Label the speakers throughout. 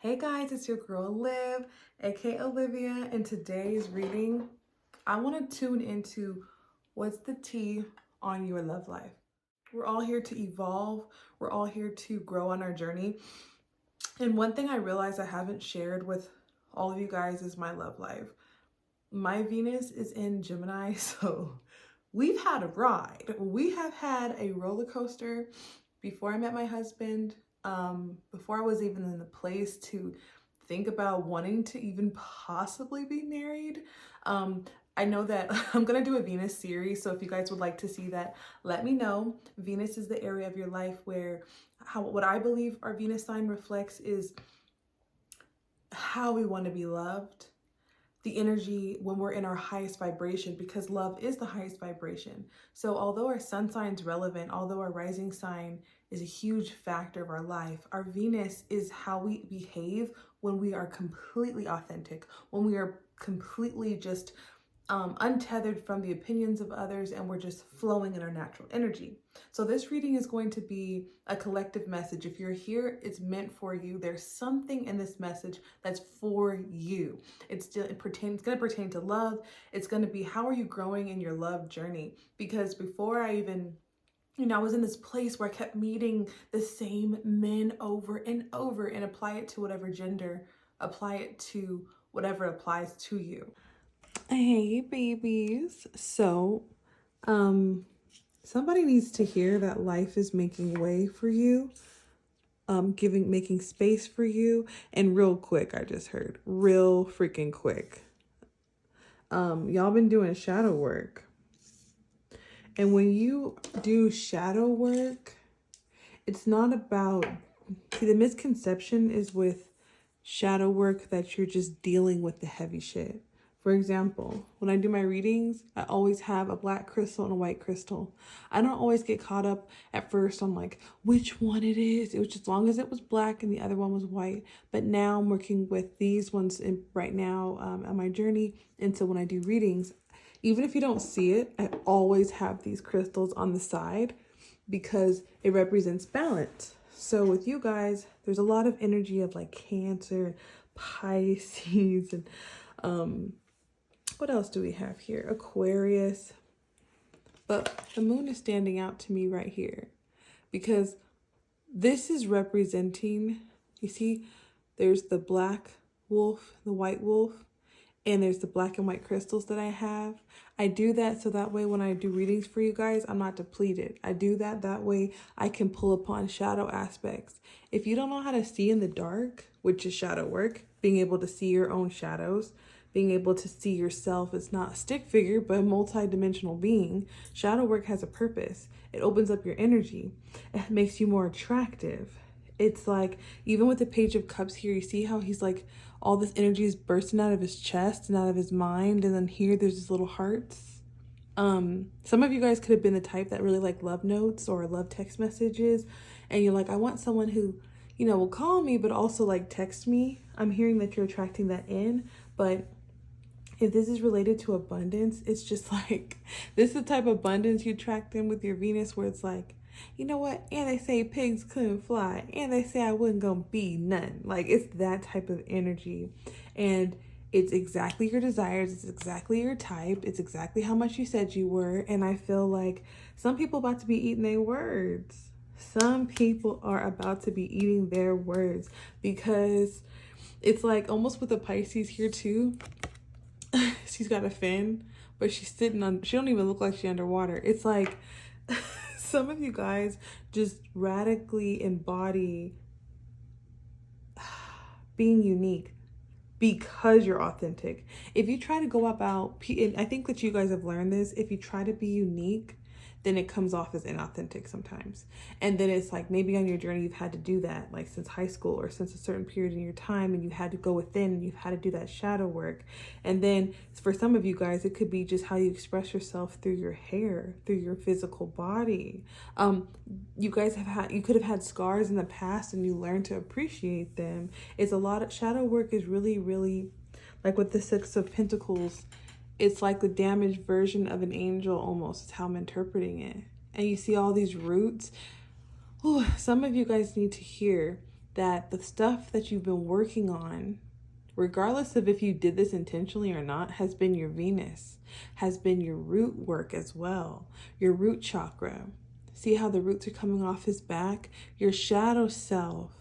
Speaker 1: Hey guys, it's your girl Liv, aka Olivia. In today's reading, I want to tune into what's the tea on your love life. We're all here to evolve, we're all here to grow on our journey. And one thing I realized I haven't shared with all of you guys is my love life. My Venus is in Gemini, so we've had a ride. We have had a roller coaster before I met my husband, before I was even in the place to think about wanting to even possibly be married. I know that I'm gonna do a Venus series, so if you guys would like to see that, let me know. Venus is the area of your life where what I believe our Venus sign reflects is how we want to be loved, the energy when we're in our highest vibration, because love is the highest vibration. So although our sun sign is relevant, although our rising sign is a huge factor of our life, our Venus is how we behave when we are completely authentic, when we are completely just untethered from the opinions of others, and we're just flowing in our natural energy. So this reading is going to be a collective message. If you're here, it's meant for you. There's something in this message that's for you. It's going to pertain to love. It's going to be, how are you growing in your love journey? Because before I even, I was in this place where I kept meeting the same men over and over, and apply it to whatever gender, apply it to whatever applies to you. Hey babies. So, somebody needs to hear that life is making way for you, making space for you, and real quick, I just heard, real freaking quick. Y'all been doing shadow work. And when you do shadow work, it's not about, the misconception is with shadow work that you're just dealing with the heavy shit. For example, when I do my readings, I always have a black crystal and a white crystal. I don't always get caught up at first on like which one it is. It was just, as long as it was black and the other one was white. But now I'm working with these ones right now on my journey. And so when I do readings, even if you don't see it, I always have these crystals on the side because it represents balance. So with you guys, there's a lot of energy of like Cancer, Pisces, and what else do we have here? Aquarius. But the moon is standing out to me right here because this is representing, you see, there's the black wolf, the white wolf, and there's the black and white crystals that I have. I do that so that way when I do readings for you guys, I'm not depleted. I do that way I can pull upon shadow aspects. If you don't know how to see in the dark, which is shadow work, being able to see your own shadows, being able to see yourself as not a stick figure, but a multi-dimensional being, shadow work has a purpose. It opens up your energy. It makes you more attractive. It's like, even with the Page of Cups here, you see how he's like, all this energy is bursting out of his chest and out of his mind. And then here, there's these little hearts. Some of you guys could have been the type that really like love notes or love text messages. And you're like, I want someone who, will call me, but also like text me. I'm hearing that you're attracting that in. But if this is related to abundance, it's just like, this is the type of abundance you attract in with your Venus, where it's like, you know what? And they say pigs couldn't fly. And they say I wasn't gonna be none. Like, it's that type of energy. And it's exactly your desires. It's exactly your type. It's exactly how much you said you were. And I feel like some people about to be eating their words. Some people are about to be eating their words, because it's like almost with the Pisces here too. She's got a fin, but she's sitting on, she don't even look like she's underwater. It's like some of you guys just radically embody being unique because you're authentic. If you try to go about, and I think that you guys have learned this, if you try to be unique, then it comes off as inauthentic sometimes. And then it's like, maybe on your journey, you've had to do that, like since high school or since a certain period in your time, and you had to go within and you've had to do that shadow work. And then for some of you guys, it could be just how you express yourself through your hair, through your physical body. You guys you could have had scars in the past and you learned to appreciate them. It's a lot of shadow work is really, really like with the Six of Pentacles. It's like the damaged version of an angel almost, is how I'm interpreting it. And you see all these roots. Ooh, some of you guys need to hear that the stuff that you've been working on, regardless of if you did this intentionally or not, has been your Venus, has been your root work as well, your root chakra. See how the roots are coming off his back? Your shadow self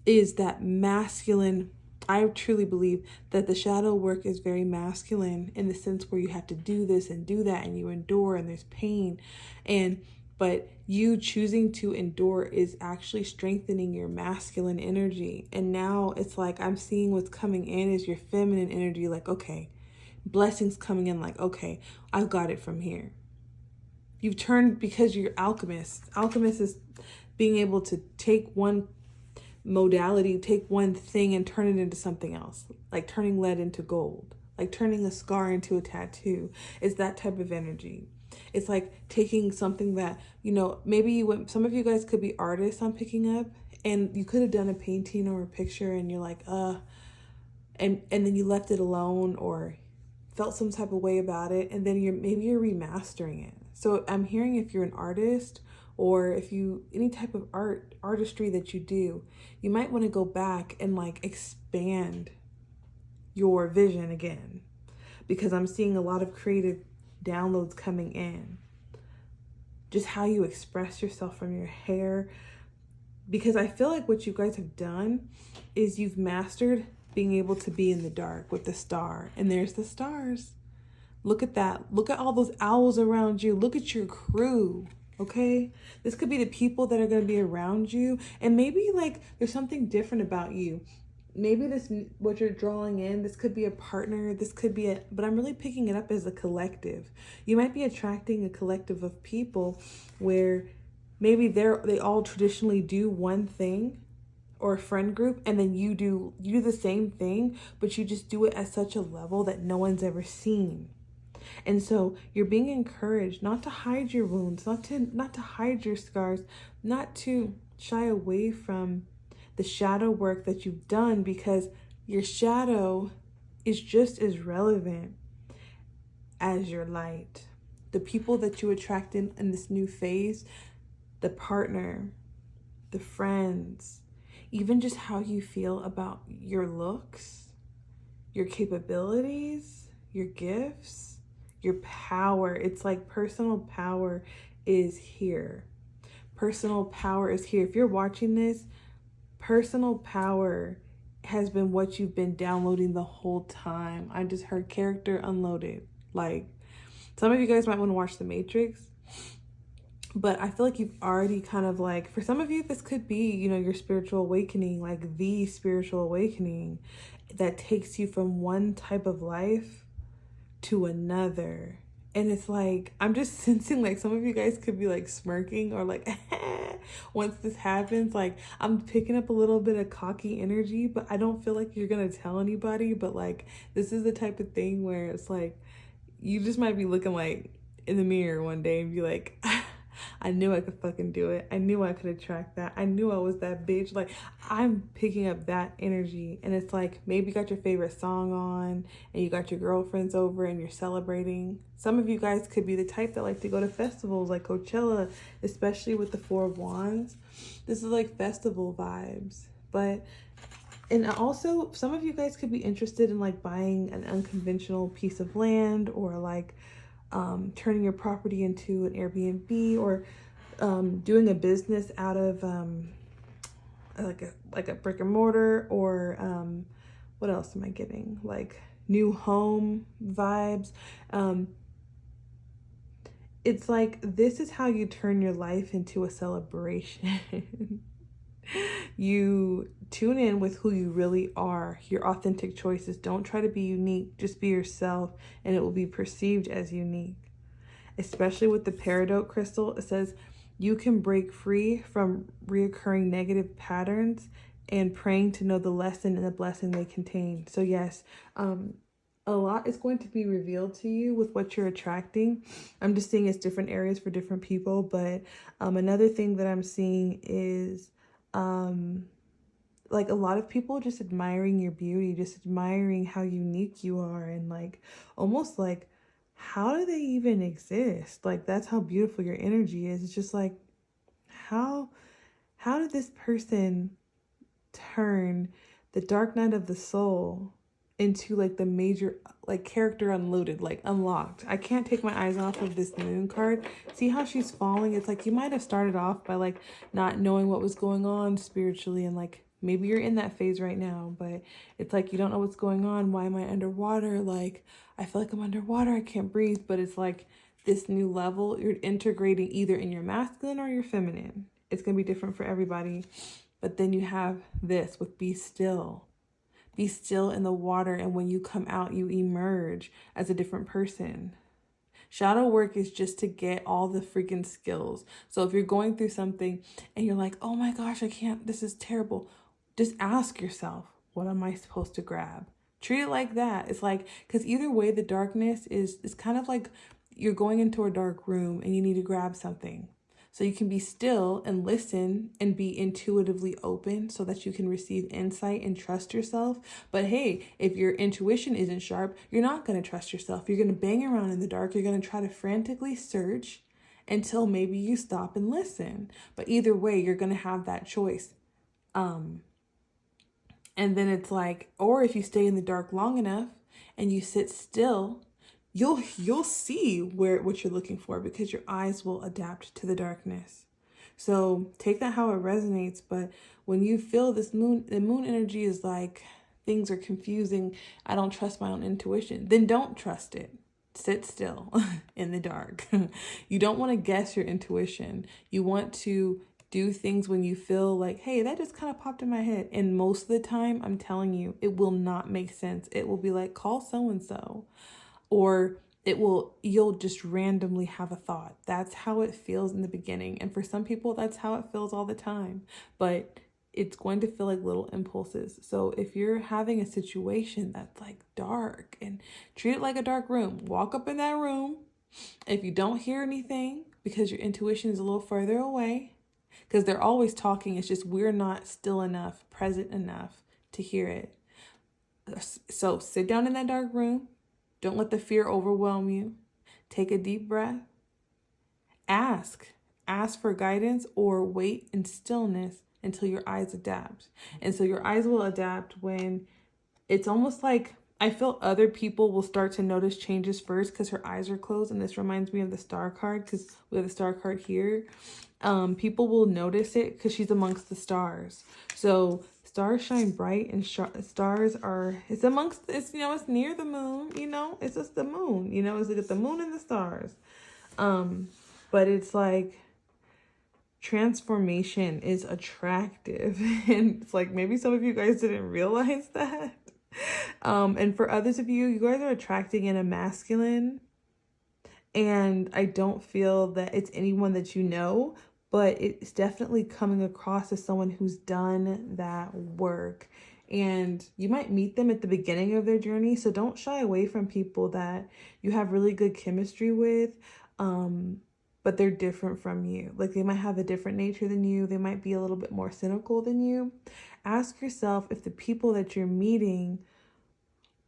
Speaker 1: is that masculine. I truly believe that the shadow work is very masculine in the sense where you have to do this and do that and you endure and there's pain. But you choosing to endure is actually strengthening your masculine energy. And now it's like I'm seeing what's coming in is your feminine energy. Like, okay, blessings coming in. Like, okay, I've got it from here. You've turned, because you're alchemist. Alchemist is being able to take one modality, take one thing and turn it into something else, like turning lead into gold, like turning a scar into a tattoo. It's that type of energy. It's like taking something that, maybe some of you guys could be artists I'm picking up, and you could have done a painting or a picture and you're like, and then you left it alone or felt some type of way about it, and then you're remastering it. So I'm hearing, if you're an artist, or if you, any type of artistry that you do, you might want to go back and like expand your vision again, because I'm seeing a lot of creative downloads coming in. Just how you express yourself, from your hair, because I feel like what you guys have done is you've mastered being able to be in the dark with the star, and there's the stars. Look at that. Look at all those owls around you. Look at your crew. Okay, this could be the people that are going to be around you, and maybe like there's something different about you. Maybe this, what you're drawing in, this could be a partner, this could be but I'm really picking it up as a collective. You might be attracting a collective of people where maybe they all traditionally do one thing, or a friend group, and then you do the same thing, but you just do it at such a level that no one's ever seen. And so you're being encouraged not to hide your wounds, not to hide your scars, not to shy away from the shadow work that you've done, because your shadow is just as relevant as your light. The people that you attract in this new phase, the partner, the friends, even just how you feel about your looks, your capabilities, your gifts, your power. It's like personal power is here. Personal power is here. If you're watching this, personal power has been what you've been downloading the whole time. I just heard character unloaded. Like, some of you guys might want to watch The Matrix, but I feel like you've already kind of like, for some of you, this could be, your spiritual awakening, like the spiritual awakening that takes you from one type of life to another. And it's like, I'm just sensing like some of you guys could be like smirking or like, once this happens. Like, I'm picking up a little bit of cocky energy, but I don't feel like you're going to tell anybody. But like, this is the type of thing where it's like, you just might be looking like in the mirror one day and be like, I knew I could fucking do it. I knew I could attract that. I knew I was that bitch. Like, I'm picking up that energy. And it's like, maybe you got your favorite song on and you got your girlfriends over and you're celebrating. Some of you guys could be the type that like to go to festivals like Coachella, especially with the Four of Wands. This is like festival vibes. And also, some of you guys could be interested in like buying an unconventional piece of land, or like turning your property into an Airbnb, or doing a business out of like a brick and mortar, or what else am I getting? Like new home vibes. It's like, this is how you turn your life into a celebration. You tune in with who you really are, your authentic choices. Don't try to be unique. Just be yourself, and it will be perceived as unique. Especially with the peridot crystal, it says you can break free from reoccurring negative patterns and praying to know the lesson and the blessing they contain. So yes, a lot is going to be revealed to you with what you're attracting. I'm just seeing it's different areas for different people. But another thing that I'm seeing is like a lot of people just admiring your beauty, just admiring how unique you are, and like almost like, how do they even exist? Like, that's how beautiful your energy is. It's just like, how did this person turn the dark night of the soul into like the major like character unloaded, like unlocked. I can't take my eyes off of this moon card. See how she's falling? It's like you might have started off by like not knowing what was going on spiritually, and like maybe you're in that phase right now, but it's like you don't know what's going on. Why am I underwater? Like I feel like I'm underwater, I can't breathe. But it's like this new level you're integrating either in your masculine or your feminine. It's gonna be different for everybody. But then you have this with be still. Be still in the water, and when you come out, you emerge as a different person. Shadow work is just to get all the freaking skills. So if you're going through something and you're like, oh my gosh, I can't, this is terrible. Just ask yourself, what am I supposed to grab? Treat it like that. It's like, because either way, the darkness is kind of like you're going into a dark room and you need to grab something. So you can be still and listen and be intuitively open so that you can receive insight and trust yourself. But hey, if your intuition isn't sharp, you're not going to trust yourself. You're going to bang around in the dark. You're going to try to frantically search until maybe you stop and listen. But either way, you're going to have that choice. And then it's like, or if you stay in the dark long enough and you sit still, you'll see what you're looking for, because your eyes will adapt to the darkness. So take that how it resonates. But when you feel this moon, the moon energy is like things are confusing, I don't trust my own intuition, then don't trust it. Sit still in the dark. You don't want to guess your intuition. You want to do things when you feel like, hey, that just kind of popped in my head. And most of the time, I'm telling you, it will not make sense. It will be like, call so-and-so. Or you'll just randomly have a thought. That's how it feels in the beginning. And for some people, that's how it feels all the time. But it's going to feel like little impulses. So if you're having a situation that's like dark, and treat it like a dark room, walk up in that room. If you don't hear anything, because your intuition is a little further away, because they're always talking, it's just we're not still enough, present enough to hear it. So sit down in that dark room. Don't let the fear overwhelm you. Take a deep breath. Ask for guidance, or wait in stillness until your eyes adapt. And so your eyes will adapt when it's almost like, I feel other people will start to notice changes first because her eyes are closed. And this reminds me of the star card, because we have the star card here. People will notice it because she's amongst the stars. So stars shine bright, and stars are, it's amongst, it's, it's near the moon, it's just the moon, it's like the moon and the stars. But it's like transformation is attractive. And it's like, maybe some of you guys didn't realize that. And for others of you, you guys are attracting in a masculine. And I don't feel that it's anyone that you know, but it's definitely coming across as someone who's done that work. And you might meet them at the beginning of their journey. So don't shy away from people that you have really good chemistry with, but they're different from you. Like they might have a different nature than you. They might be a little bit more cynical than you. Ask yourself if the people that you're meeting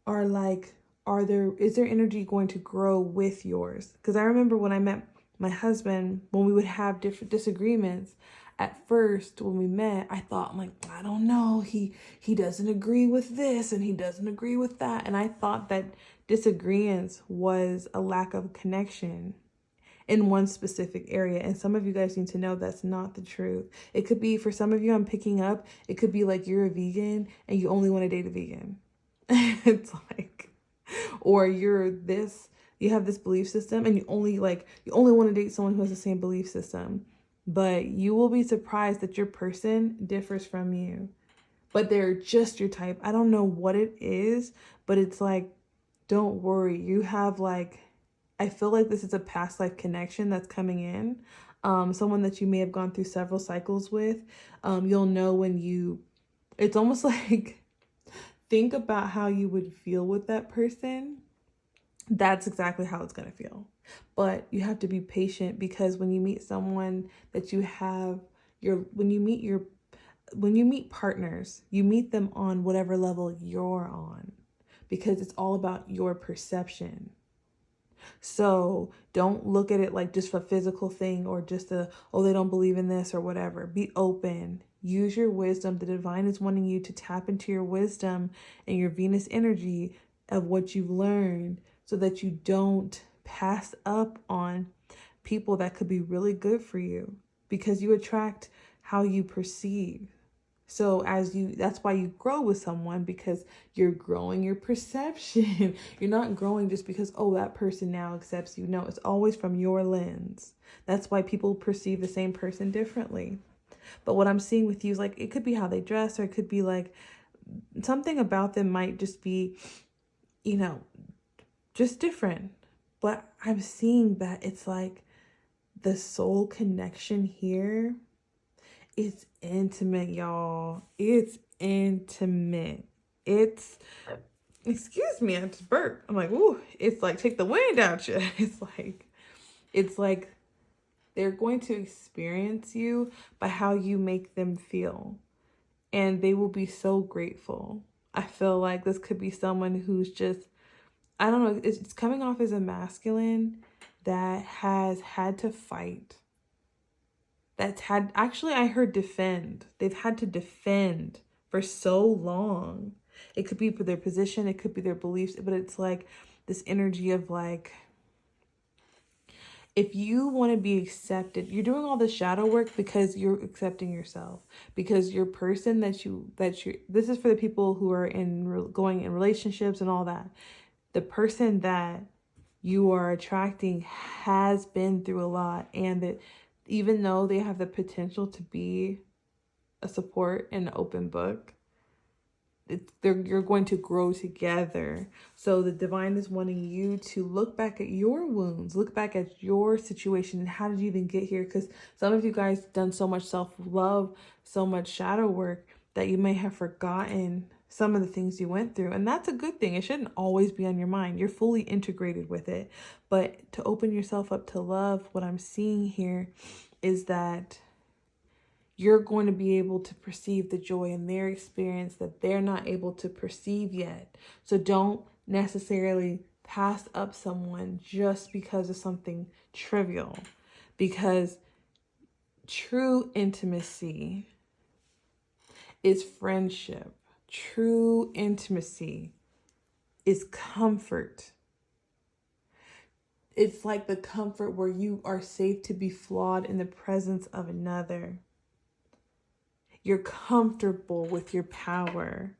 Speaker 1: are like, is their energy going to grow with yours? Because I remember when I met my husband, when we would have different disagreements, at first when we met, I thought, I'm like, I don't know, he doesn't agree with this and he doesn't agree with that. And I thought that disagreements was a lack of connection in one specific area. And some of you guys need to know that's not the truth. It could be, for some of you, I'm picking up, it could be like you're a vegan and you only want to date a vegan. It's like, or you have this belief system and you only want to date someone who has the same belief system. But you will be surprised that your person differs from you, but they're just your type. I don't know what it is, but it's like, don't worry. You have I feel like this is a past life connection that's coming in. Someone that you may have gone through several cycles with. You'll know it's almost like, think about how you would feel with that person. That's exactly how it's going to feel. But you have to be patient, because when you meet someone that when you meet partners, you meet them on whatever level you're on, because it's all about your perception. So don't look at it like just a physical thing, or just they don't believe in this or whatever. Be open. Use your wisdom. The divine is wanting you to tap into your wisdom and your Venus energy of what you've learned so that you don't pass up on people that could be really good for you, because you attract how you perceive. So that's why you grow with someone, because you're growing your perception. You're not growing just because, oh, that person now accepts you. No, it's always from your lens. That's why people perceive the same person differently. But what I'm seeing with you is like, it could be how they dress, or it could be like something about them might just be, just different. But I'm seeing that it's like the soul connection here. It's intimate, y'all. It's intimate. Excuse me, I just burped. I'm like, ooh, it's like take the wind out you. It's like they're going to experience you by how you make them feel. And they will be so grateful. I feel like this could be someone who's just, I don't know, it's coming off as a masculine that has had to fight. I heard defend. They've had to defend for so long. It could be for their position, it could be their beliefs, but it's like this energy of like, if you want to be accepted, you're doing all the shadow work because you're accepting yourself, because your person this is for the people who are going in relationships and all that. The person that you are attracting has been through a lot, and that even though they have the potential to be a support and an open book, you're going to grow together. So the divine is wanting you to look back at your wounds, look back at your situation, and how did you even get here? Because some of you guys done so much self-love, so much shadow work, that you may have forgotten some of the things you went through. And that's a good thing. It shouldn't always be on your mind. You're fully integrated with it. But to open yourself up to love, what I'm seeing here is that you're going to be able to perceive the joy in their experience that they're not able to perceive yet. So don't necessarily pass up someone just because of something trivial, because true intimacy is friendship. True intimacy is comfort. It's like the comfort where you are safe to be flawed in the presence of another. You're comfortable with your power.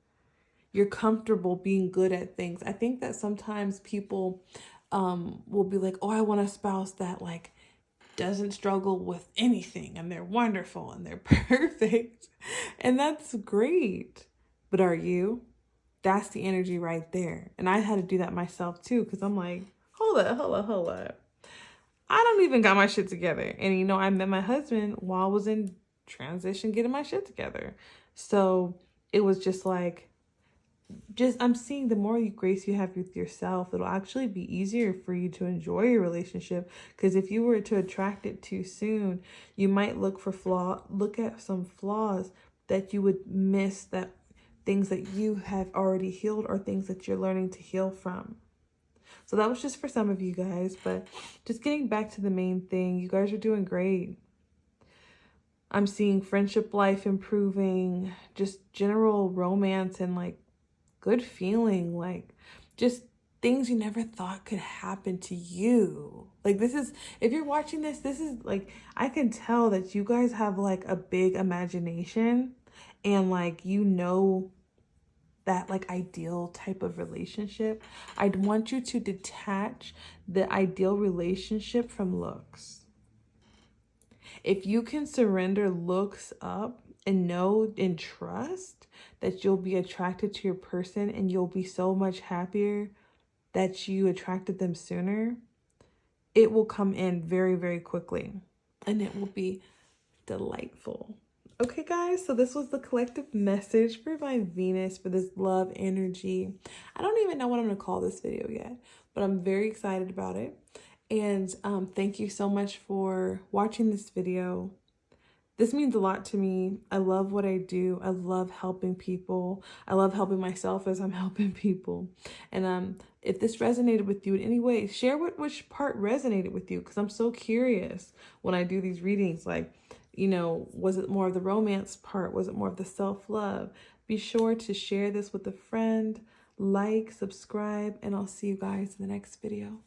Speaker 1: You're comfortable being good at things. I think that sometimes people will be like, oh, I want a spouse that like doesn't struggle with anything, and they're wonderful and they're perfect. And that's great. But are you? That's the energy right there. And I had to do that myself too, because I'm like, hold up. I don't even got my shit together. And I met my husband while I was in transition getting my shit together. So it was just like, I'm seeing the more grace you have with yourself, it'll actually be easier for you to enjoy your relationship. Because if you were to attract it too soon, you might look at some flaws that you would miss, that things that you have already healed or things that you're learning to heal from. So that was just for some of you guys, but just getting back to the main thing, you guys are doing great. I'm seeing friendship life improving, just general romance and like good feeling, like just things you never thought could happen to you. Like if you're watching this is like, I can tell that you guys have like a big imagination, and like, that like ideal type of relationship. I'd want you to detach the ideal relationship from looks. If you can surrender looks up and know and trust that you'll be attracted to your person, and you'll be so much happier that you attracted them sooner, it will come in very, very quickly, and it will be delightful. Okay, guys, so this was the collective message for my Venus, for this love energy. I don't even know what I'm going to call this video yet, but I'm very excited about it. And thank you so much for watching this video. This means a lot to me. I love what I do. I love helping people. I love helping myself as I'm helping people. And if this resonated with you in any way, share which part resonated with you, because I'm so curious when I do these readings. Like, You know, was it more of the romance part? Was it more of the self-love? Be sure to share this with a friend, like, subscribe, and I'll see you guys in the next video.